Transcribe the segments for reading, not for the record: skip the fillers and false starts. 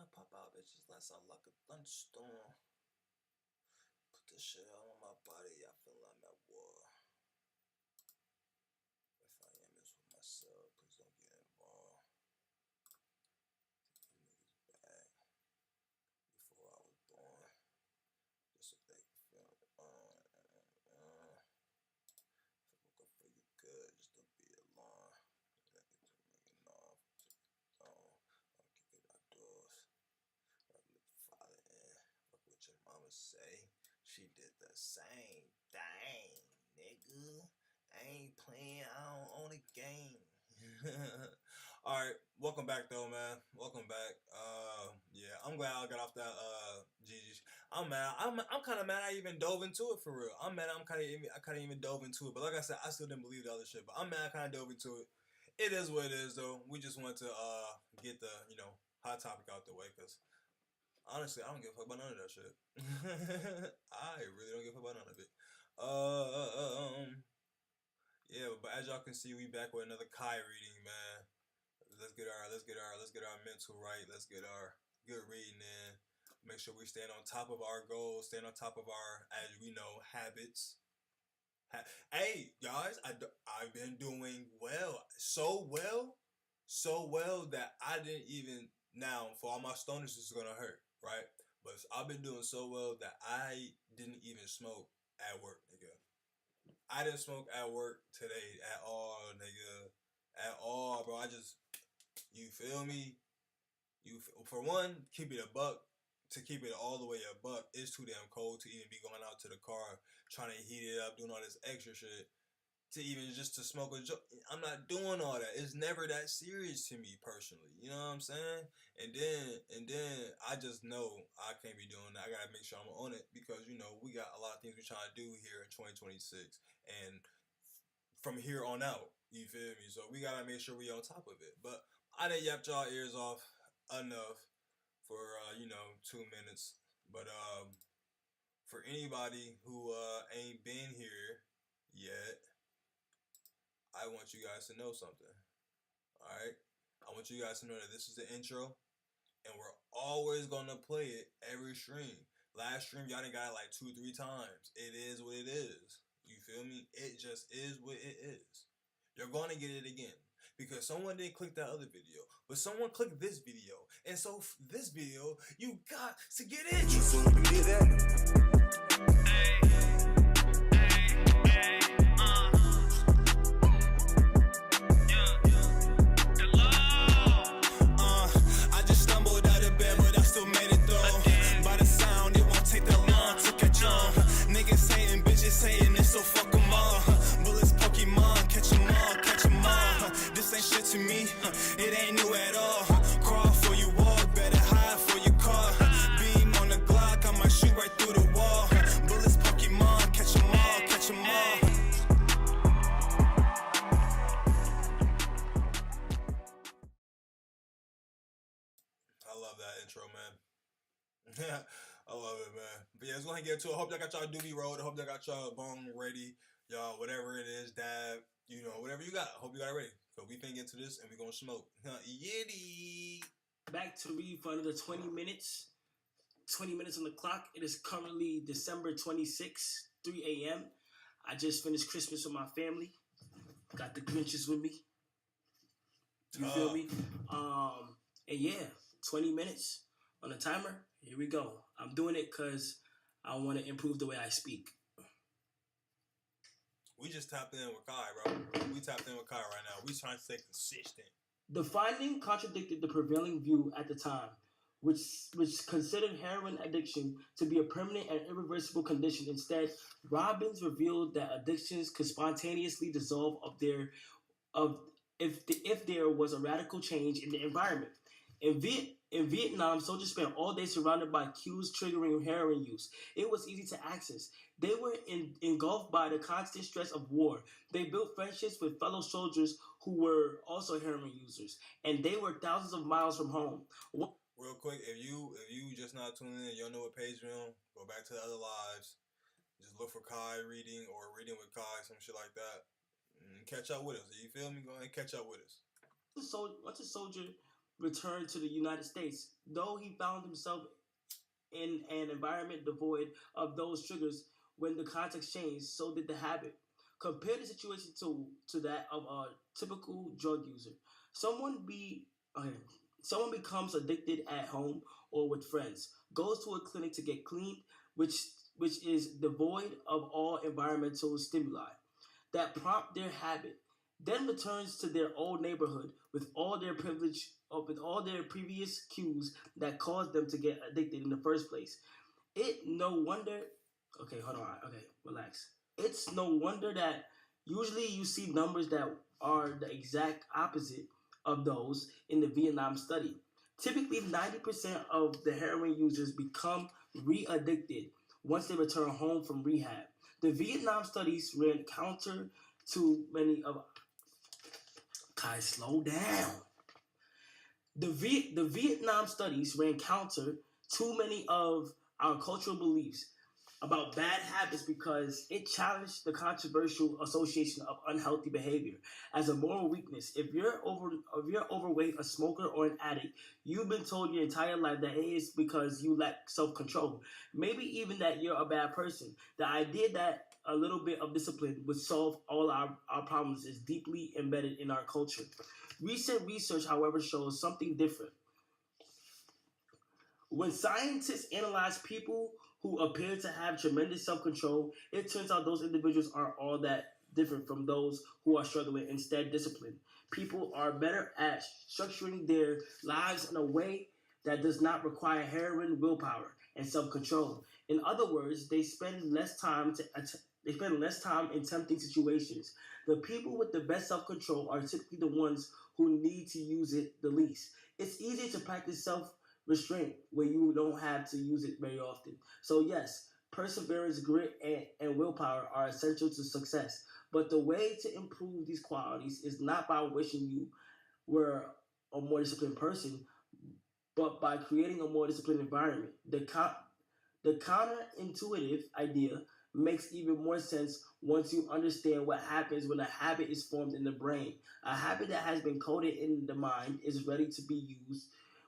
I pop out, bitches. That sound like a thunderstorm. Put this shit all on my body. I feel like I'm at war. If I am, it's with myself. Please don't get involved. Take these niggas back before I was born. Just so they can feel it. If I woke up for you good, just don't be alarmed. Let me just make it off. I'm kicking outdoors. I let the father in. Fuck what your mama say. She did the same thing, nigga. I ain't playing. I don't own a game. All right, welcome back though, man. Welcome back. Yeah, I'm glad I got off that GG. I'm mad. I'm kind of mad. I even dove into it for real. I'm mad. I kind of even dove into it. But like I said, I still didn't believe the other shit. But I'm mad. I kind of dove into it. It is what it is, though. We just want to get the hot topic out the way, because honestly, I don't give a fuck about none of that shit. I really don't give a fuck about none of it. Yeah, but as y'all can see, we back with another Kai reading, man. Let's get our mental right. Let's get our good reading in. Make sure we stand on top of our goals, stand on top of our, as we know, habits. Hey, guys, I've been doing well. So well that I didn't even, now, for all my stoners, this is going to hurt, right? But I've been doing so well that I didn't even smoke at work, nigga. I didn't smoke at work today at all, nigga. At all, bro. You feel me? For one, keep it a buck. To keep it all the way a buck, it's too damn cold to even be going out to the car, trying to heat it up, doing all this extra shit. To even just to smoke a joint. I'm not doing all that. It's never that serious to me personally. You know what I'm saying? And then I just know I can't be doing that. I gotta make sure I'm on it, because we got a lot of things we're trying to do here in 2026 and from here on out. You feel me? So we gotta make sure we on top of it. But I done yapped y'all ears off enough for 2 minutes. But for anybody who ain't been here yet, I want you guys to know something. Alright? I want you guys to know that this is the intro, and we're always gonna play it every stream. Last stream, y'all done got it like 2-3 times. It is what it is. You feel me? It just is what it is. You're gonna get it again, because someone didn't click that other video, but someone clicked this video. And so this video, you got to get it. You feel me? Get that? Saying it, so fuck them all. Bullets, Pokemon, catch them all. This ain't shit to me, it ain't new at all. Crawl for you walk, better hide for you car. Beam on the Glock, I might shoot right through the wall. Bullets, Pokemon, catch them all. I love that intro, man. I love it, man. But yeah, let's go ahead and get to it. I hope y'all got y'all doobie rolled. I hope y'all got y'all bong ready. Y'all, whatever it is, dab, whatever you got. I hope you got it ready. So we finna get to this and we gonna smoke. Yiddy. Back to read for another 20 minutes. 20 minutes on the clock. It is currently December 26th, 3 a.m. I just finished Christmas with my family. Got the Grinches with me. You feel me? And yeah, 20 minutes on the timer. Here we go. I'm doing it because I want to improve the way I speak. We just tapped in with Kai, bro. We tapped in with Kai right now. We trying to stay consistent. The finding contradicted the prevailing view at the time, which considered heroin addiction to be a permanent and irreversible condition. Instead, Robbins revealed that addictions could spontaneously dissolve if there was a radical change in the environment. In Vietnam, soldiers spent all day surrounded by cues triggering heroin use. It was easy to access. They were engulfed by the constant stress of war. They built friendships with fellow soldiers who were also heroin users, and they were thousands of miles from home. Real quick, if you just not tuning in, you don't know what page we're on, go back to the other lives. Just look for Kai reading or reading with Kai, some shit like that. Catch up with us. You feel me? Go ahead and catch up with us. Once a soldier returned to the United States. Though he found himself in an environment devoid of those triggers, when the context changed, so did the habit. Compare the situation to that of a typical drug user. Someone be okay, Someone becomes addicted at home or with friends, goes to a clinic to get clean, which which is devoid of all environmental stimuli that prompt their habit, then returns to their old neighborhood with all their privilege with all their previous cues that caused them to get addicted in the first place. It no wonder Okay, hold on. Okay, relax. It's no wonder that usually you see numbers that are the exact opposite of those in the Vietnam study. Typically, 90% of the heroin users become re addicted once they return home from rehab. The Vietnam studies ran counter to many of. Kai, slow down. The Vietnam studies ran counter to many of our cultural beliefs about bad habits because it challenged the controversial association of unhealthy behavior as a moral weakness. If you're overweight, a smoker, or an addict, you've been told your entire life that it is because you lack self-control. Maybe even that you're a bad person. The idea that a little bit of discipline would solve all our problems is deeply embedded in our culture. Recent research, however, shows something different. When scientists analyze people who appear to have tremendous self control, it turns out those individuals aren't all that different from those who are struggling, instead, disciplined. People are better at structuring their lives in a way that does not require heroin, willpower, and self control. In other words, they spend less time in tempting situations. The people with the best self control are typically the ones who need to use it the least. It's easier to practice self restraint when you don't have to use it very often. So, yes, perseverance, grit, and willpower are essential to success. But the way to improve these qualities is not by wishing you were a more disciplined person, but by creating a more disciplined environment. The counterintuitive idea makes even more sense once you understand what happens when a habit is formed in the brain. A habit that has been coded in the mind is ready to be used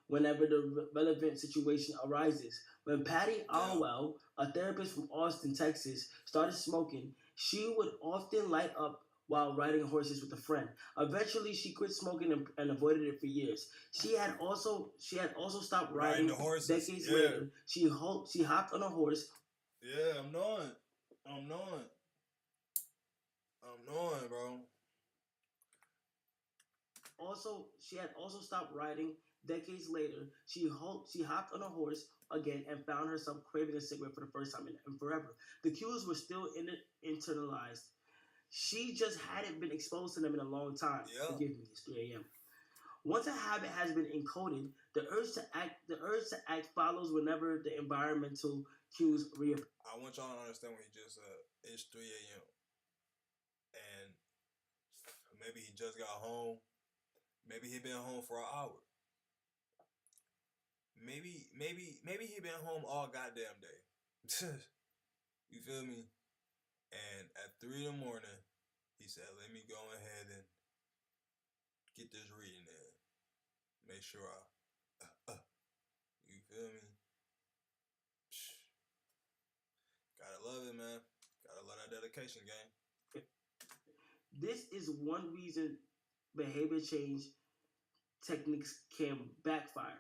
whenever the relevant situation arises. When Patty Alwell, a therapist from Austin, Texas, started smoking, she would often light up while riding horses with a friend. Eventually, she quit smoking and avoided it for years. She had also stopped riding the horses. decades later. She hopped on a horse. Yeah, I'm knowing. I'm knowing, bro. She had also stopped riding decades later. She hopped on a horse again and found herself craving a cigarette for the first time in forever. The cues were still internalized. She just hadn't been exposed to them in a long time. Yeah. Forgive me, it's 3 a.m. Once a habit has been encoded, the urge to act follows whenever the environmental cues reappear. I want y'all to understand what he just said. It's 3 a.m. and maybe he just got home. Maybe he been home for an hour. Maybe he been home all goddamn day. You feel me? And at 3 in the morning, he said, "Let me go ahead and get this reading in. Make sure you feel me? Gotta love it, man. Gotta love that dedication, gang." This is one reason behavior change techniques can backfire.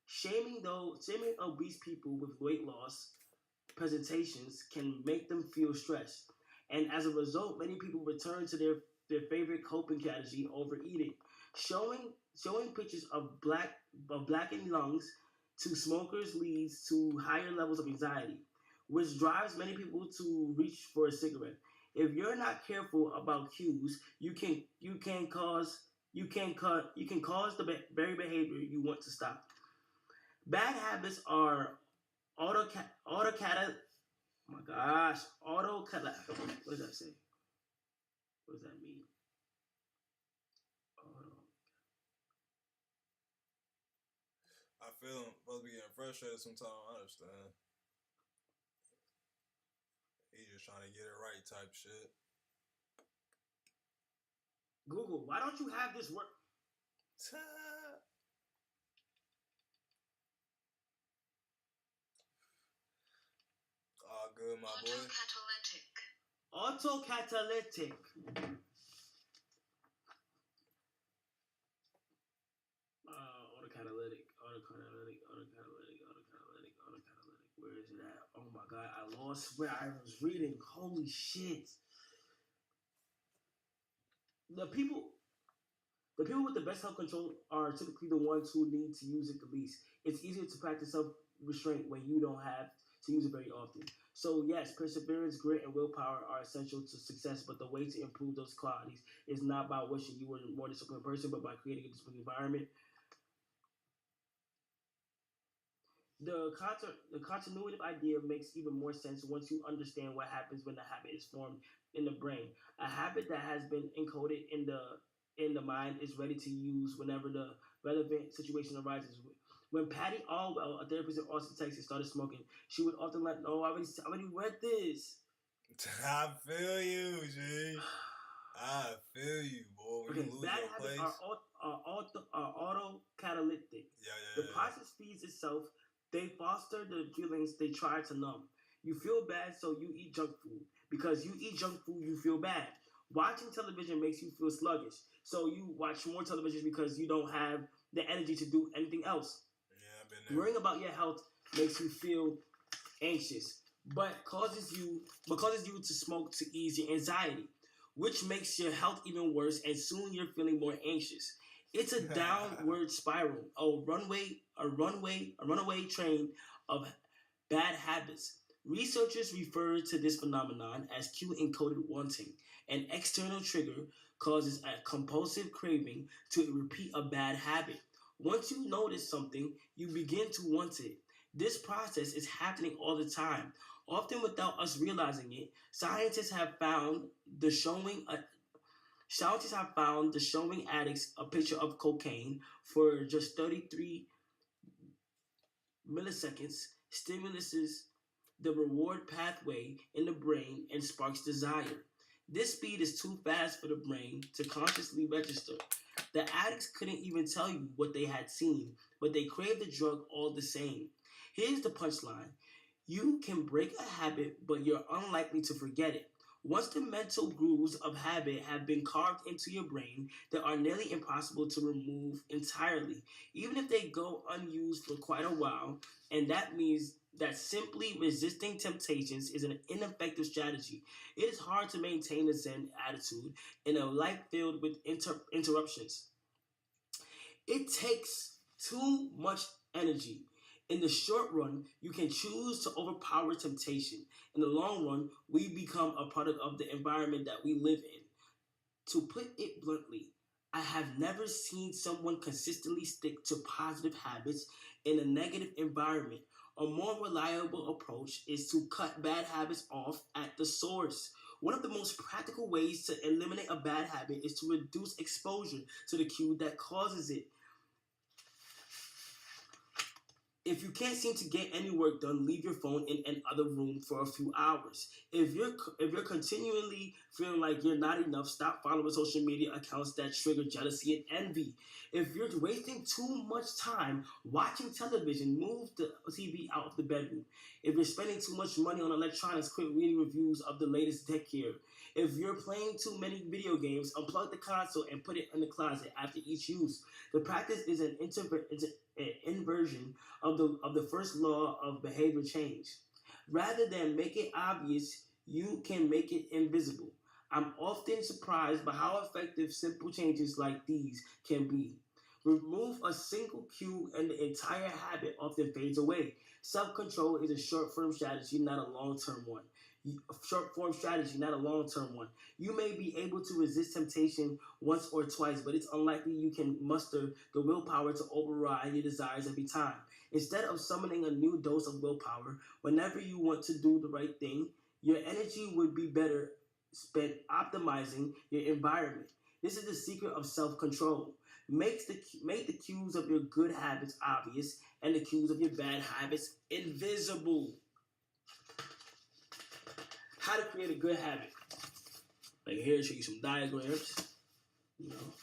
Shaming obese people with weight loss presentations can make them feel stressed. And as a result, many people return to their favorite coping strategy, overeating. Showing pictures of blackened lungs to smokers leads to higher levels of anxiety, which drives many people to reach for a cigarette. If you're not careful about cues, you can cause the very behavior you want to stop. Bad habits are autocata. Oh my gosh, autocata. What does that say? What does that mean? I feel him supposed to be getting frustrated sometimes. I understand. He's just trying to get it right type shit. Google, why don't you have this work? All good, my boy. Autocatalytic. Autocatalytic. Where is it at? Oh my god, I lost where I was reading. Holy shit. The people with the best self control are typically the ones who need to use it the least. It's easier to practice self restraint when you don't have to use it very often. So yes, perseverance, grit, and willpower are essential to success, but the way to improve those qualities is not by wishing you were a more disciplined person, but by creating a disciplined environment. The continuative idea makes even more sense once you understand what happens when the habit is formed in the brain. A habit that has been encoded in the mind is ready to use whenever the relevant situation arises. When Patty Allwell, a therapist in Austin, Texas, started smoking, she would often let, "No, I already read this." I feel you, G. I feel you, boy. When you lose bad your habits place. are autocatalytic. The process feeds itself. They foster the feelings they try to numb. You feel bad, so you eat junk food. Because you eat junk food, you feel bad. Watching television makes you feel sluggish, so you watch more television because you don't have the energy to do anything else. Yeah, I've been there. Worrying about your health makes you feel anxious, but causes you to smoke to ease your anxiety, which makes your health even worse, and soon you're feeling more anxious. It's a downward spiral, a runaway train of bad habits. Researchers refer to this phenomenon as cue-encoded wanting. An external trigger causes a compulsive craving to repeat a bad habit. Once you notice something, you begin to want it. This process is happening all the time, often without us realizing it. Scientists have found the showing addicts a picture of cocaine for just 33 milliseconds, stimulates the reward pathway in the brain and sparks desire. This speed is too fast for the brain to consciously register. The addicts couldn't even tell you what they had seen, but they craved the drug all the same. Here's the punchline. You can break a habit, but you're unlikely to forget it. Once the mental grooves of habit have been carved into your brain, they are nearly impossible to remove entirely, even if they go unused for quite a while, and that means that simply resisting temptations is an ineffective strategy. It is hard to maintain a Zen attitude in a life filled with interruptions. It takes too much energy. In the short run, you can choose to overpower temptation. In the long run, we become a product of the environment that we live in. To put it bluntly, I have never seen someone consistently stick to positive habits in a negative environment. A more reliable approach is to cut bad habits off at the source. One of the most practical ways to eliminate a bad habit is to reduce exposure to the cue that causes it. If you can't seem to get any work done, leave your phone in another room for a few hours. If you're continually feeling like you're not enough, stop following social media accounts that trigger jealousy and envy. If you're wasting too much time watching television, move the TV out of the bedroom. If you're spending too much money on electronics, quit reading reviews of the latest tech gear. If you're playing too many video games, unplug the console and put it in the closet after each use. The practice is an inversion of the first law of behavior change. Rather than make it obvious, you can make it invisible. I'm often surprised by how effective simple changes like these can be. Remove a single cue and the entire habit often fades away. Self-control is a short-term strategy, not a long-term one. Short-form strategy, not a long-term one. You may be able to resist temptation once or twice, but it's unlikely you can muster the willpower to override your desires every time. Instead of summoning a new dose of willpower, whenever you want to do the right thing, your energy would be better spent optimizing your environment. This is the secret of self-control. Make the cues of your good habits obvious and the cues of your bad habits invisible. How to create a good habit. Like here, show you some diagrams. You know.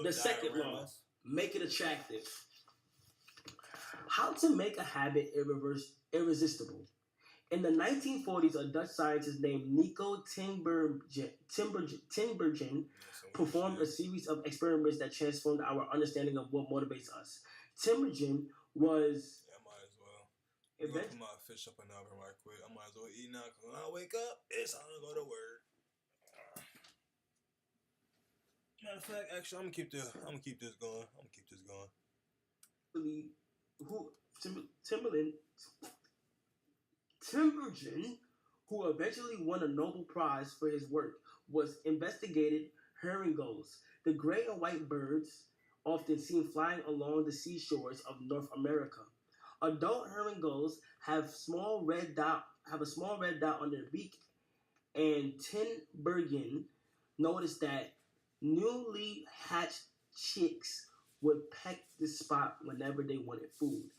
The second law, make it attractive. How to make a habit irresistible. In the 1940s, a Dutch scientist named Nico Tinbergen performed a series of experiments that transformed our understanding of what motivates us. Tinbergen was Yeah, I might as well. I'm gonna put my fish up in the oven right quick. I might as well eat now because when I wake up, it's time to go to work. Matter of fact, actually, I'm gonna keep this going. Tinbergen, who eventually won a Nobel Prize for his work, was investigated herring gulls, the gray and white birds often seen flying along the seashores of North America. Adult herring gulls have a small red dot on their beak, and Tinbergen noticed that newly hatched chicks would peck the spot whenever they wanted food.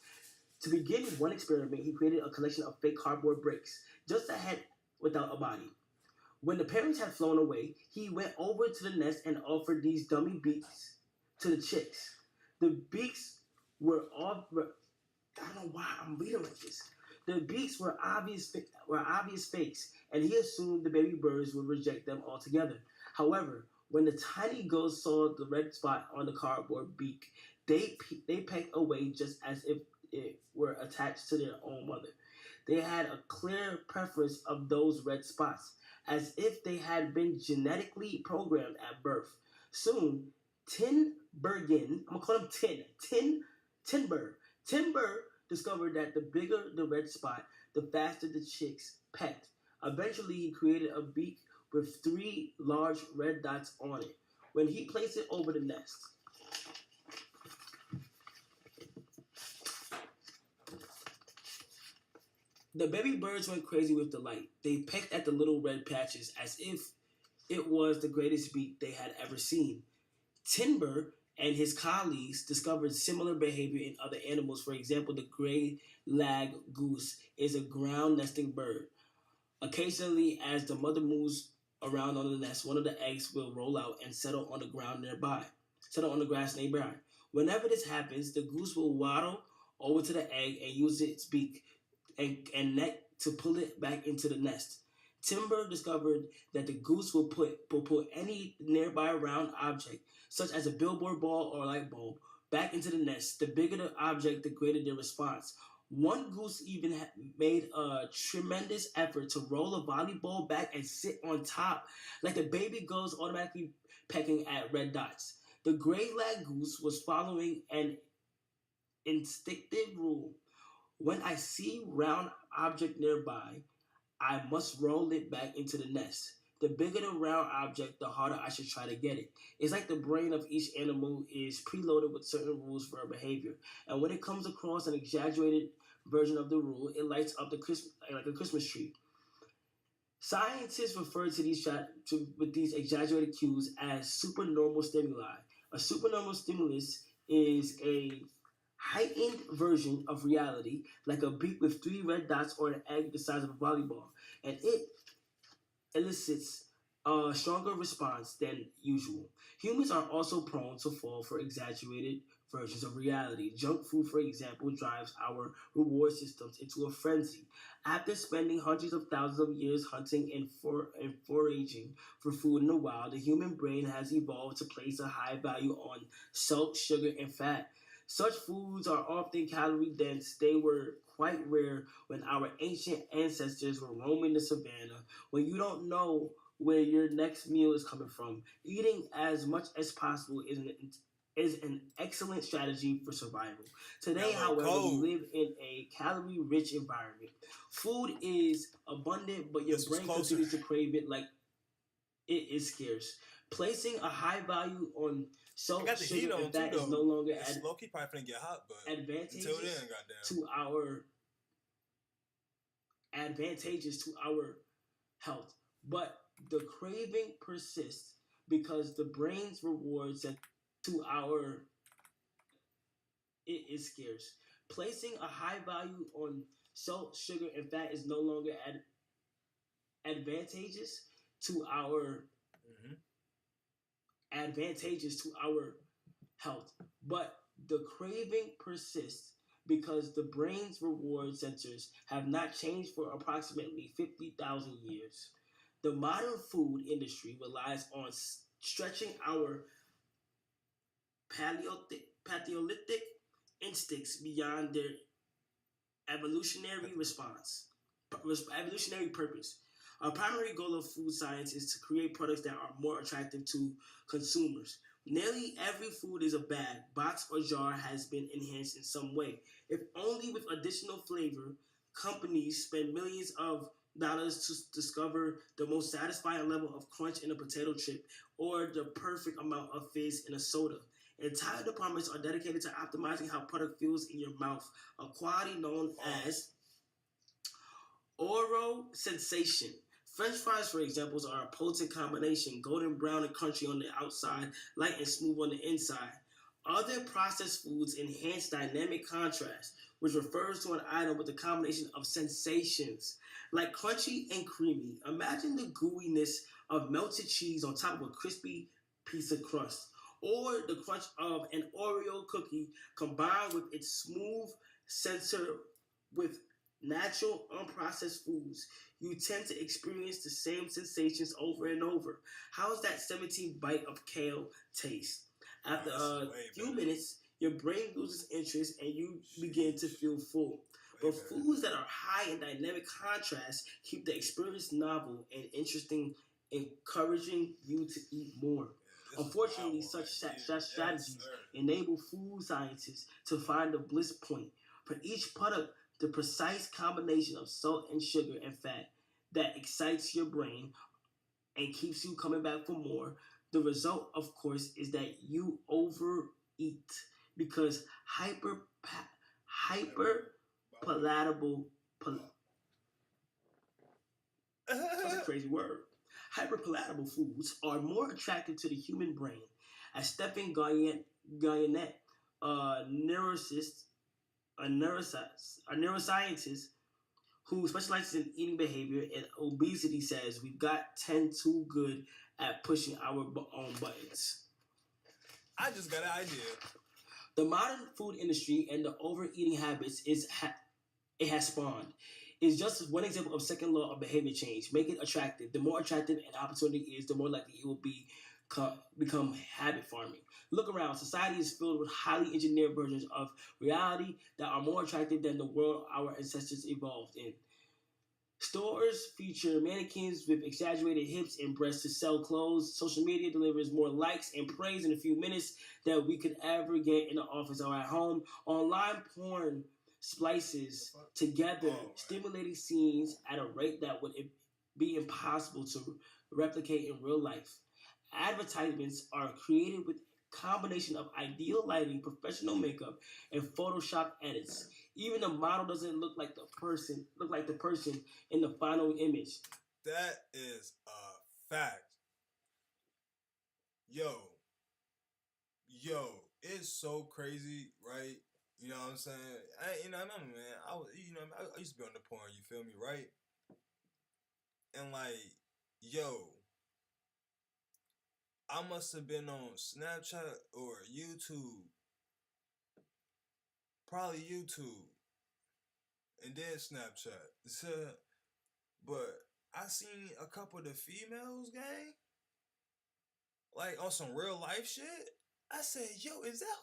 To begin one experiment, he created a collection of fake cardboard bricks, just a head without a body. When the parents had flown away, he went over to the nest and offered these dummy beaks to the chicks. The beaks were all, I don't know why I'm reading like this. The beaks were obvious fakes, and he assumed the baby birds would reject them altogether. However, when the tiny gulls saw the red spot on the cardboard beak, they pecked away just as if it were attached to their own mother. They had a clear preference of those red spots, as if they had been genetically programmed at birth. Soon, Tinbergen, I'm gonna call him Tinber discovered that the bigger the red spot, the faster the chicks pecked. Eventually, he created a beak with 3 large red dots on it. When he placed it over the nest, the baby birds went crazy with delight. They pecked at the little red patches as if it was the greatest beak they had ever seen. Timber and his colleagues discovered similar behavior in other animals. For example, the gray lag goose is a ground nesting bird. Occasionally, as the mother moves around on the nest, one of the eggs will roll out and settle on the grass nearby. Whenever this happens, the goose will waddle over to the egg and use its beak and neck to pull it back into the nest. Timber discovered that the goose will put any nearby round object, such as a billboard ball or a light bulb, back into the nest. The bigger the object, the greater the response. One goose even made a tremendous effort to roll a volleyball back and sit on top, like the baby gulls automatically pecking at red dots. The gray lag goose was following an instinctive rule. When I see round object nearby, I must roll it back into the nest. The bigger the round object, the harder I should try to get it. It's like the brain of each animal is preloaded with certain rules for behavior. And when it comes across an exaggerated version of the rule, it lights up like a Christmas tree. Scientists refer to these exaggerated cues as supernormal stimuli. A supernormal stimulus is a heightened version of reality, like a beak with 3 red dots or an egg the size of a volleyball, and it elicits a stronger response than usual. Humans are also prone to fall for exaggerated versions of reality. Junk food, for example, drives our reward systems into a frenzy. After spending hundreds of thousands of years hunting and foraging for food in the wild, the human brain has evolved to place a high value on salt, sugar, and fat. Such foods are often calorie dense. They were quite rare when our ancient ancestors were roaming the savannah. When you don't know where your next meal is coming from, eating as much as possible is an excellent strategy for survival. Today, however, we live in a calorie-rich environment. Food is abundant, but your brain continues to crave it like it is scarce. Placing a high value on salt, sugar, and fat is no longer low-key probably finna get hot, but advantageous until then, advantageous to our health. But the craving persists because the brain's rewards it is scarce. Placing a high value on salt, sugar, and fat is no longer advantageous to our advantageous to our health, but the craving persists because the brain's reward centers have not changed for approximately 50,000 years. The modern food industry relies on stretching our Paleolithic instincts beyond their evolutionary response, evolutionary purpose. Our primary goal of food science is to create products that are more attractive to consumers. Nearly every food is a bag, box, or jar has been enhanced in some way. If only with additional flavor, companies spend millions of dollars to discover the most satisfying level of crunch in a potato chip or the perfect amount of fizz in a soda. Entire departments are dedicated to optimizing how product feels in your mouth, a quality known as oral sensation. French fries, for example, are a potent combination, golden brown and crunchy on the outside, light and smooth on the inside. Other processed foods enhance dynamic contrast, which refers to an item with a combination of sensations, like crunchy and creamy. Imagine the gooiness of melted cheese on top of a crispy piece of crust, or the crunch of an Oreo cookie combined with its smooth sensor with natural, unprocessed foods. You tend to experience the same sensations over and over. How's that 17 bite of kale taste? After a few minutes, your brain loses interest and you begin to feel full. But foods that are high in dynamic contrast keep the experience novel and interesting, encouraging you to eat more. Unfortunately, such strategies enable food scientists to find the bliss point. For each product, the precise combination of salt and sugar and fat that excites your brain and keeps you coming back for more. The result, of course, is that you overeat because hyper palatable. That's a crazy word. Hyperpalatable foods are more attractive to the human brain, as Stephen Guyonnet, a neuroscientist who specializes in eating behavior and obesity, says we've got 10 too good at pushing our own buttons. I just got an idea. The modern food industry and the overeating habits it has spawned is just one example of second law of behavior change. Make it attractive. The more attractive an opportunity is, the more likely it will become habit farming. Look around. Society is filled with highly engineered versions of reality that are more attractive than the world our ancestors evolved in. Stores feature mannequins with exaggerated hips and breasts to sell clothes. Social media delivers more likes and praise in a few minutes than we could ever get in the office or at home. Online porn splices together stimulating scenes at a rate that would be impossible to replicate in real life. Advertisements are created with a combination of ideal lighting, professional makeup, and Photoshop edits. Even the model doesn't look like the person in the final image. That is a fact. Yo, it's so crazy, right? You know what I'm saying? I remember, man. I used to be on the porn. You feel me, right? And like, yo, I must have been on Snapchat or YouTube, probably YouTube, and then Snapchat. But I seen a couple of the females, gang, like on some real life shit. I said, yo, is that?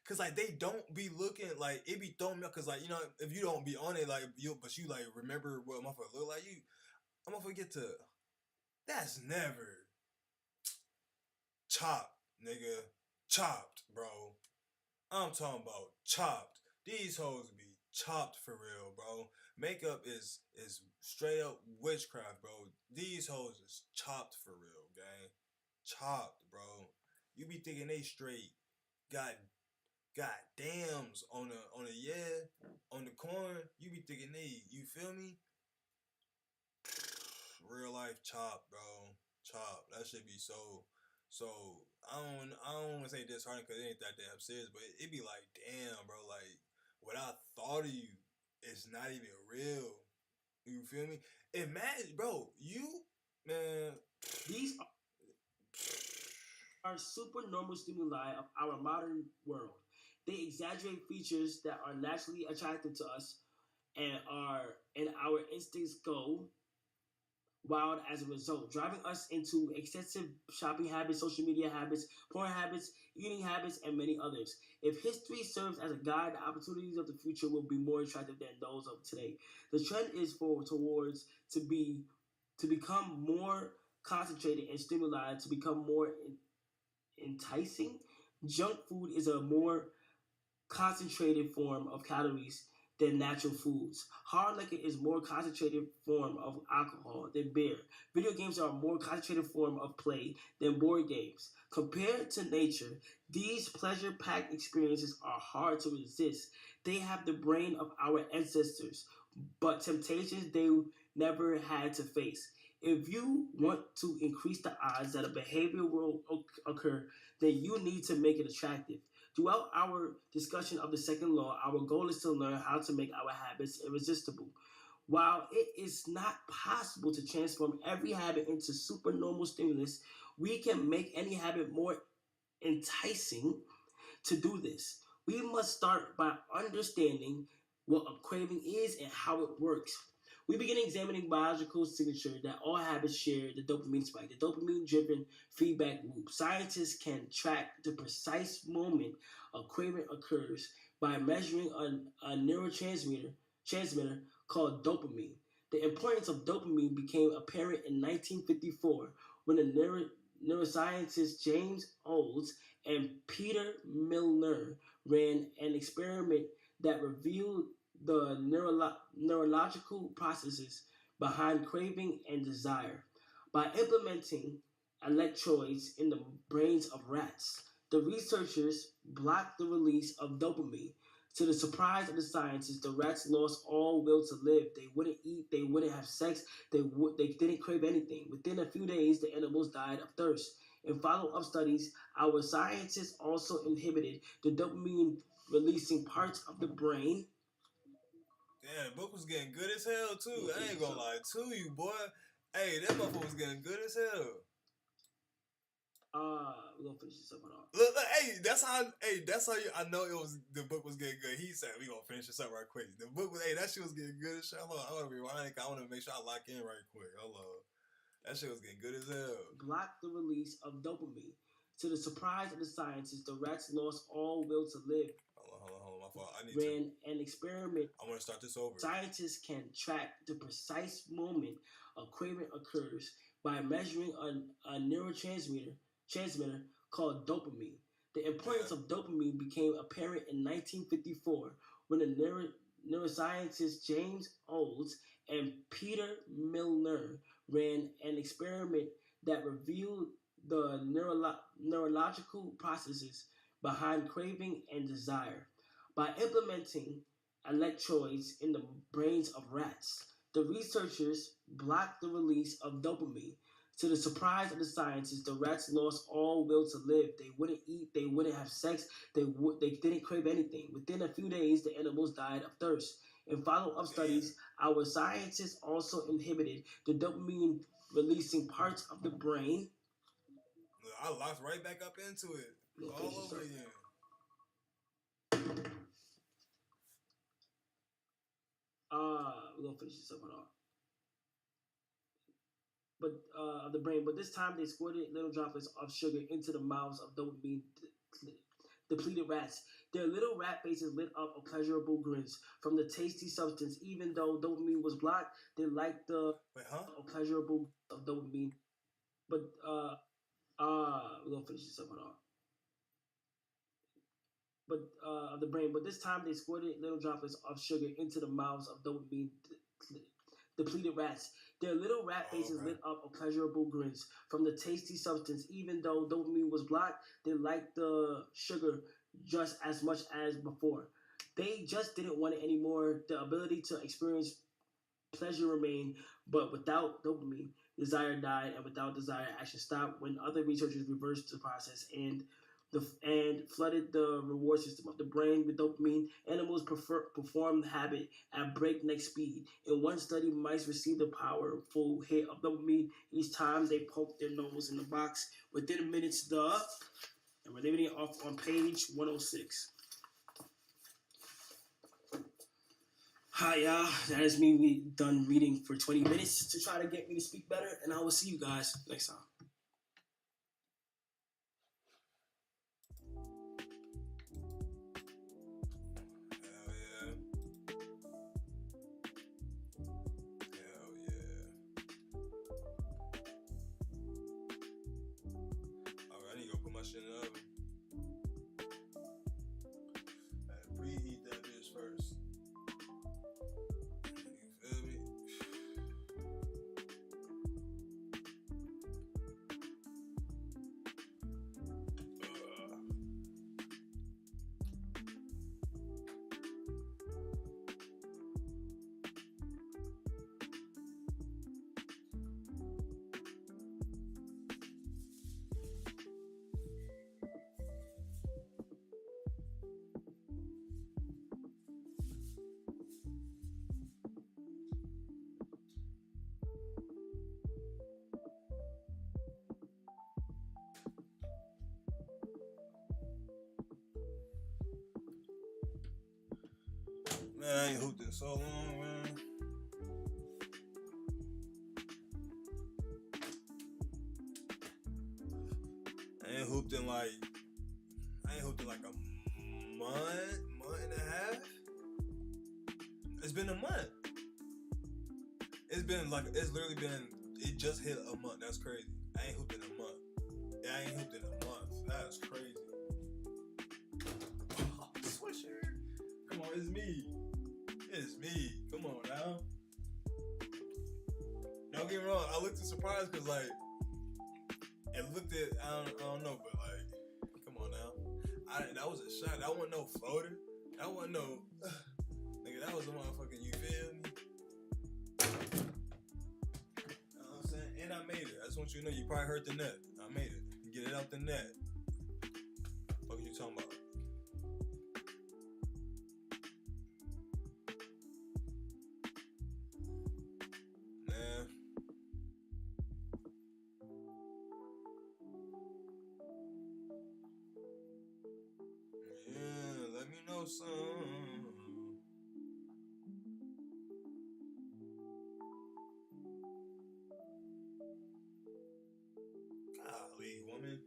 Cause like they don't be looking like it be throwing me up. Cause like if you don't be on it like but you like remember what motherfucker look like I'm gonna forget to. That's never chopped, nigga, chopped, bro. I'm talking about chopped. These hoes be chopped for real, bro. Makeup is straight up witchcraft, bro. These hoes is chopped for real, gang. Chopped, bro. You be thinking they straight got dams on the corn. You be thinking you feel me? Real life chopped, bro. Chopped. That should be so. I don't want to say disheartening because it ain't that damn serious, but it be like, damn, bro. Like what I thought of you is not even real. You feel me? Imagine, bro. Man. These are supernormal stimuli of our modern world. They exaggerate features that are naturally attractive to us and our instincts go wild as a result, driving us into excessive shopping habits, social media habits, porn habits, eating habits, and many others. If history serves as a guide, the opportunities of the future will be more attractive than those of today. The trend is towards to become more concentrated and stimuli to become more enticing. Junk food is a more concentrated form of calories than natural foods. Hard liquor is more concentrated form of alcohol than beer. Video games are a more concentrated form of play than board games. Compared to nature, these pleasure-packed experiences are hard to resist. They have the brain of our ancestors, but temptations they never had to face. If you want to increase the odds that a behavior will occur, then you need to make it attractive. Throughout our discussion of the second law, our goal is to learn how to make our habits irresistible. While it is not possible to transform every habit into supernormal stimulus, we can make any habit more enticing. To do this, we must start by understanding what a craving is and how it works. We begin examining biological signature that all habits share the dopamine spike, the dopamine-driven feedback loop. Scientists can track the precise moment a craving occurs by measuring a neurotransmitter called dopamine. The importance of dopamine became apparent in 1954 when the neuroscientist James Olds and Peter Milner ran an experiment that revealed the neurological processes behind craving and desire. By implementing electrodes in the brains of rats, the researchers blocked the release of dopamine. To the surprise of the scientists, the rats lost all will to live. They wouldn't eat, they wouldn't have sex, they didn't crave anything. Within a few days, the animals died of thirst. In follow-up studies, our scientists also inhibited the dopamine releasing parts of the brain. Damn, the book was getting good as hell too. I ain't gonna lie to you, boy. Hey, that motherfucker was getting good as hell. We're gonna finish this up. Hold on. Look, that's how I know it was the book was getting good. He said we gonna finish this up right quick. The book was that shit was getting good as shit. Hold on, I wanna rewind it. I wanna make sure I lock in right quick. Hold on. That shit was getting good as hell. Blocked the release of dopamine. To the surprise of the scientists, the rats lost all will to live. Hold on, my fault. I need ran an experiment. I want to start this over. Scientists can track the precise moment a craving occurs by measuring a neurotransmitter called dopamine. The importance of dopamine became apparent in 1954 when the neuroscientist James Olds and Peter Milner ran an experiment that revealed the neurological processes behind craving and desire. By implementing electrodes in the brains of rats, the researchers blocked the release of dopamine. To the surprise of the scientists, the rats lost all will to live. They wouldn't eat, they wouldn't have sex, they didn't crave anything. Within a few days, the animals died of thirst. In follow-up studies, our scientists also inhibited the dopamine releasing parts of the brain. I locked right back up into it. All over again. We're gonna finish this up. Hold on. Of the brain, but this time they squirted little droplets of sugar into the mouths of dopamine depleted rats. Their little rat faces lit up with pleasurable grins from the tasty substance. Even though dopamine was blocked, they liked the pleasurable of dopamine. But we're gonna finish this up. Hold on. Of the brain, but this time they squirted little droplets of sugar into the mouths of dopamine depleted rats. Their little rat faces lit up with pleasurable grins from the tasty substance. Even though dopamine was blocked, they liked the sugar just as much as before. They just didn't want it anymore. The ability to experience pleasure remained, but without dopamine, desire died, and without desire, action stopped. When other researchers reversed the process and flooded the reward system of the brain with dopamine, animals performed the habit at breakneck speed. In one study, mice received a powerful hit of dopamine each time they poked their nose in the box. Within minutes, and we're leaving it off on page 106. Hi, y'all. That is me done reading for 20 minutes to try to get me to speak better, and I will see you guys next time. Hell yeah. Hell yeah. Alright, I need to go put my shit in the oven. I had to preheat that bitch first. You feel me? Man, I ain't hooped in so long, man. I ain't hooped in like a month and a half. It's been a month. It's literally been, it just hit a month. That's crazy. I ain't hooped in a month. Yeah, I ain't hooped in a month. That's crazy. Oh, Swisher. Come on, it's me. It's me. Come on now. Don't get me wrong. I looked surprised because like it looked at I don't know, but like come on now. That was a shot. That wasn't no floater. That wasn't no nigga. That was a motherfucking. You feel me? You know what I'm saying? And I made it. I just want you to know. You probably heard the net. I made it. Get it out the net. What are you talking about? Man. Yeah, let me know some. Golly, woman.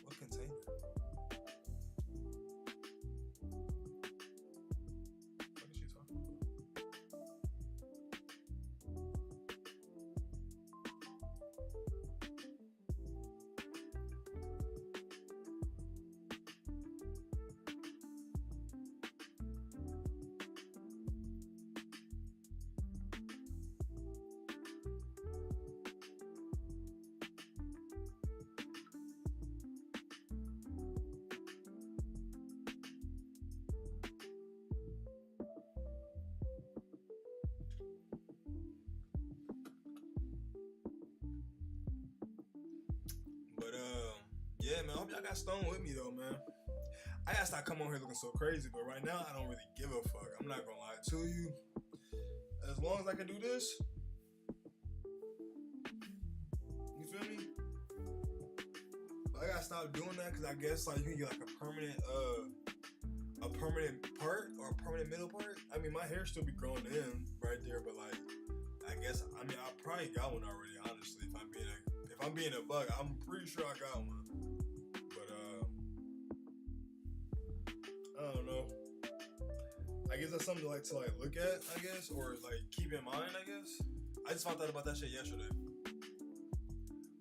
What container? What is she talking about? But yeah, man. I hope y'all got Stone with me though, man. I gotta stop coming on here looking so crazy, but right now I don't really give a fuck. I'm not gonna lie to you. As long as I can do this, you feel me? But I gotta stop doing that because I guess like you can get like a permanent part or a permanent middle part. I mean, my hair still be growing in right there, but like I guess I probably got one already. Honestly, if I'm being a bug, I'm pretty sure I got one. But I don't know. I guess that's something to look at, I guess, or like keep in mind, I guess. I just found out about that shit yesterday.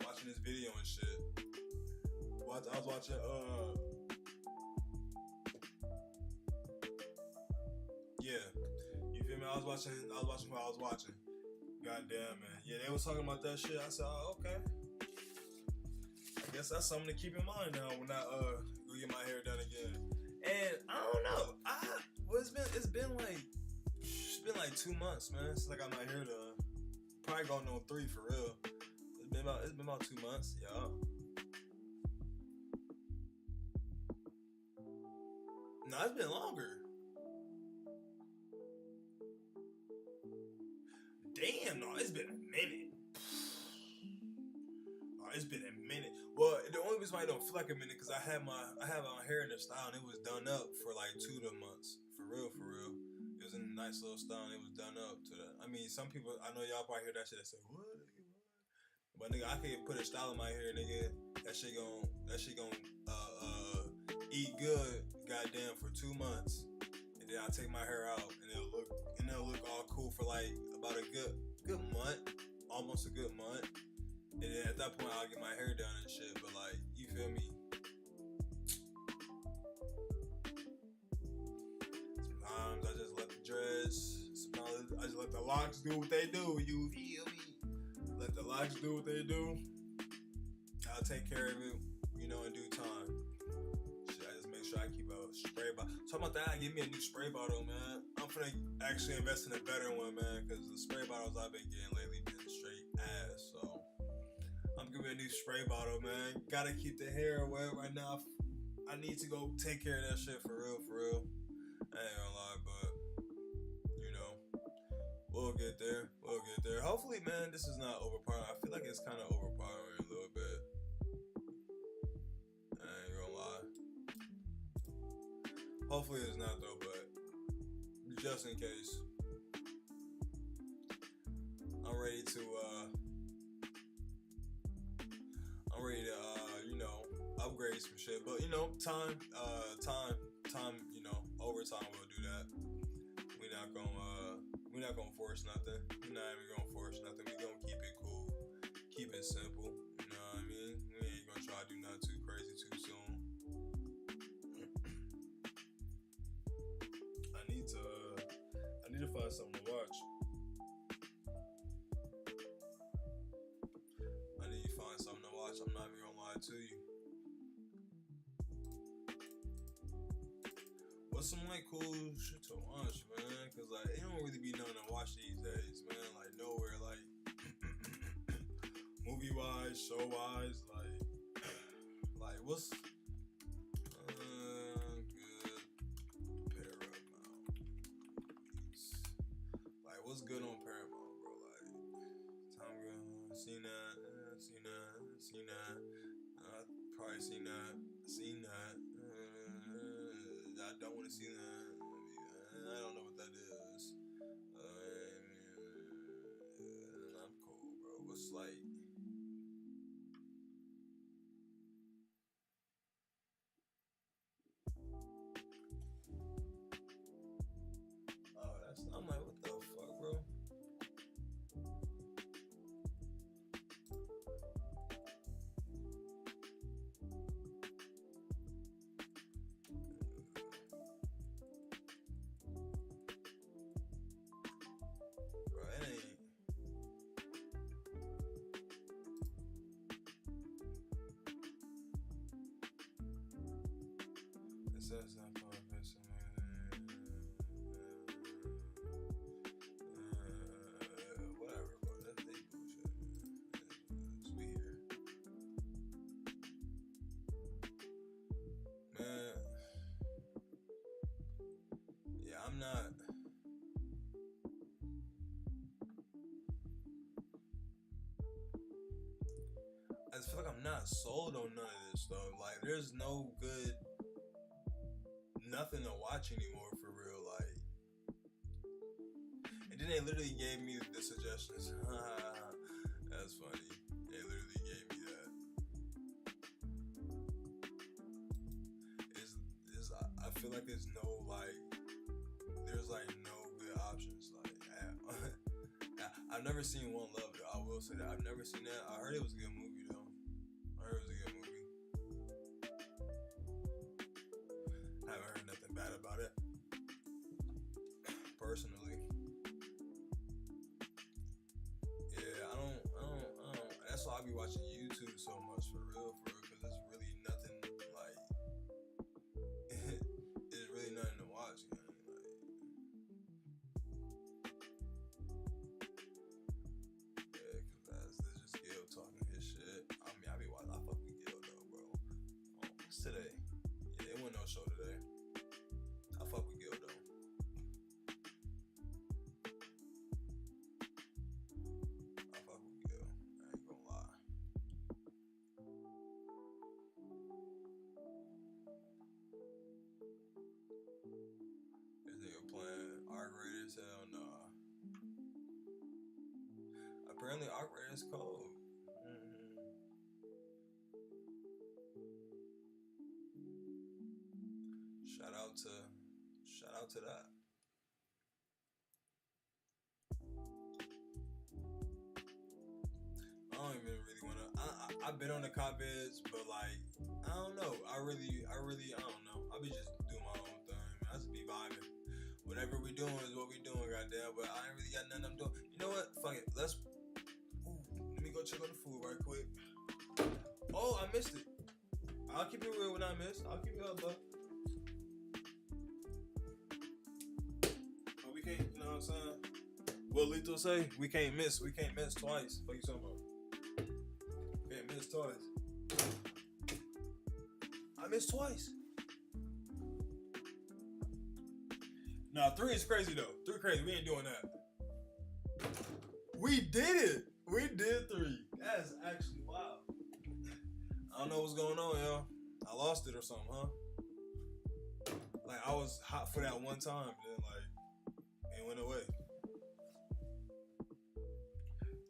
Watching this video and shit. I was watching yeah. You feel me? I was watching what I was watching. Goddamn, man. Yeah, they was talking about that shit. I said, oh, okay. I guess that's something to keep in mind now when I go get my hair done again. And I don't know. It's been like 2 months, man, since I got my hair done. Probably going on 3 for real. It's been about 2 months, y'all. No, it's been longer. it's been a minute. Well, the only reason why I don't feel like a minute because I have my hair in the style and it was done up for like 2 months. For real. It was in a nice little style and it was done up to the. I mean, some people I know y'all probably hear that shit and say what. But nigga, I can put a style in my hair, nigga. That shit gon' eat good, goddamn, for 2 months, and then I'll take my hair out, and it'll look all cool for like about a good month, almost a good month, and then at that point I'll get my hair done and shit. But like, you feel me? Sometimes I just let the dreads. Sometimes I just let the locks do what they do. You feel me? Let the locks do what they do. I'll take care of it, you know, in due time. Shit, I just make sure I keep a spray bottle. Talking about that, give me a new spray bottle, man. I'm finna actually invest in a better one, man, because the spray bottles I've been getting lately been straight ass. So I'm giving a new spray bottle, man. Gotta keep the hair wet right now. I need to go take care of that shit for real. I ain't gonna lie, but you know, we'll get there. Hopefully, man, this is not overpowering. I feel like it's kind of overpowering a little bit. I ain't gonna lie. Hopefully it's not though, but just in case. I'm ready to you know, upgrade some shit. But you know, time, you know, over time we'll do that. We're not gonna force nothing. We're not even gonna force nothing. We're gonna keep it cool, keep it simple. You know what I mean? We ain't gonna try to do nothing too crazy too soon. I need to find something to watch. I'm not even gonna lie to you. What's some like cool shit to watch, man? Cause like it don't really be nothing to watch these days, man. Like nowhere, like movie wise, show wise, like what's good Paramount? Like what's good on Paramount, bro? Like Tom Gun, seen that. Probably seen that. I don't want to see that. I don't know what that is. I'm cool, bro. What's like? Oh, I'm like, what the fuck, bro? Whatever, bro. That's they bullshit. It's weird. Man. Yeah, I'm not. I just feel like I'm not sold on none of this stuff. Like, there's no good. Nothing to watch anymore for real, like. And then they literally gave me the suggestions. That's funny. They literally gave me that. I feel like there's no like no good options. Like I've never seen One Love though. I will say that I've never seen that. I heard it was a good movie though. I haven't heard nothing bad about it. Personally. Yeah, I don't. That's why I be watching YouTube so much for real, because it's really nothing like. It's really nothing to watch, man. That's just Gil talking his shit. I mean, I fuck with Gil though, bro. What's today? Yeah, it wasn't no show today. I fuck with Gil though. I ain't gonna lie. Apparently, awkward is cold. Mm-hmm. Shout out to that. I don't even really wanna. I've been on the cop beds, but like I don't know. I really I don't know. I be just doing my own thing. Man. I just be vibing. Whatever we doing is what we doing, goddamn. But I ain't really got nothing I'm doing. You know what? Fuck it. Let me go check on the food right quick. Oh, I missed it. I'll keep it real when I miss. I'll keep it up, bud. But we can't, you know what I'm saying? What Lito say? We can't miss twice. What you talking about? Can't miss twice. I missed twice. Nah, 3 is crazy though. 3 crazy. We ain't doing that. We did it. We did 3. That's actually wild. I don't know what's going on, yo. I lost it or something, huh? Like I was hot for that one time, then like it went away.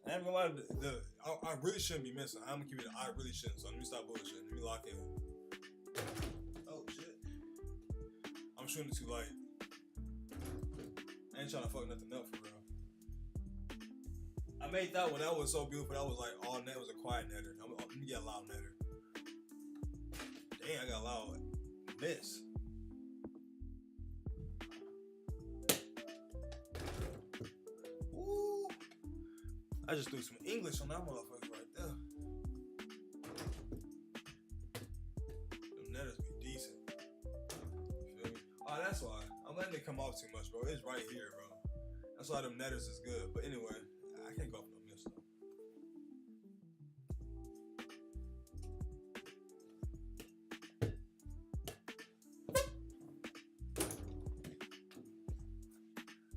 I ain't gonna lie, I really shouldn't be missing. I'm gonna keep it. I really shouldn't. So let me stop bullshitting. Let me lock in. Oh shit! I'm shooting too light. I ain't trying to fuck nothing up for real. I made that one. That was so beautiful. That was like all net. It was a quiet netter. Let me get a loud netter. Dang, I got a loud miss. Ooh. I just threw some English on that motherfucker right there. Them netters be decent. You feel me? Oh, that's why. I'm letting it come off too much, bro. It's right here, bro. That's why them netters is good. But anyway, I can't go for no miss, though.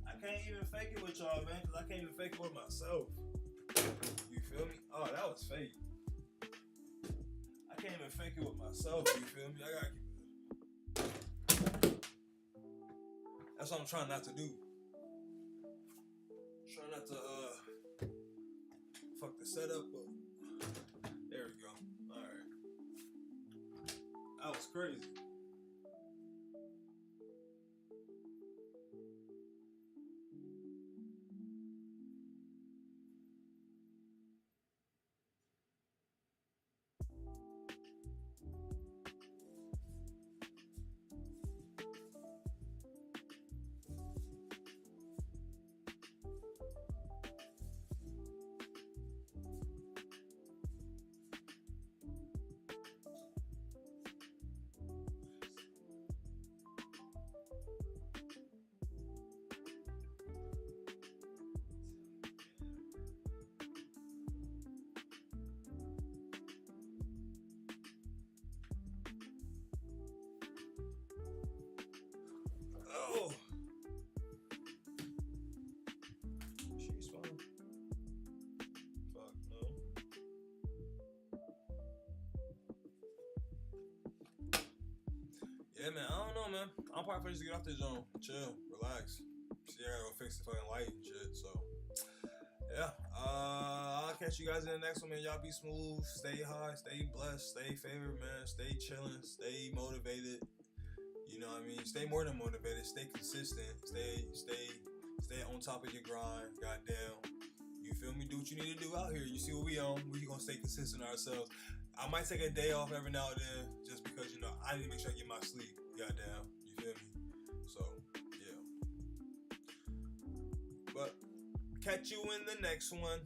I can't even fake it with y'all, man, because I can't even fake it with myself. You feel me? Oh, that was fake. I can't even fake it with myself. You feel me? I gotta keep it. That's what I'm trying not to do. Trying not to fuck the setup up. There we go. All right. That was crazy. Oh. She's fine. Fuck no. Yeah, man. I don't know, man. I'm probably just get off this zone. Chill. Relax. See, I gotta go fix the fucking light and shit, so. Yeah. I'll catch you guys in the next one, man. Y'all be smooth. Stay high. Stay blessed. Stay favored, man. Stay chilling. Stay motivated. You know what I mean? Stay more than motivated. Stay consistent. Stay on top of your grind. Goddamn. You feel me? Do what you need to do out here. You see what we on. We gonna stay consistent ourselves. I might take a day off every now and then just because, you know, I need to make sure I get my sleep. Goddamn. You feel me? So, yeah. But catch you in the next one.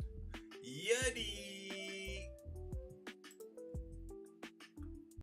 Yeti.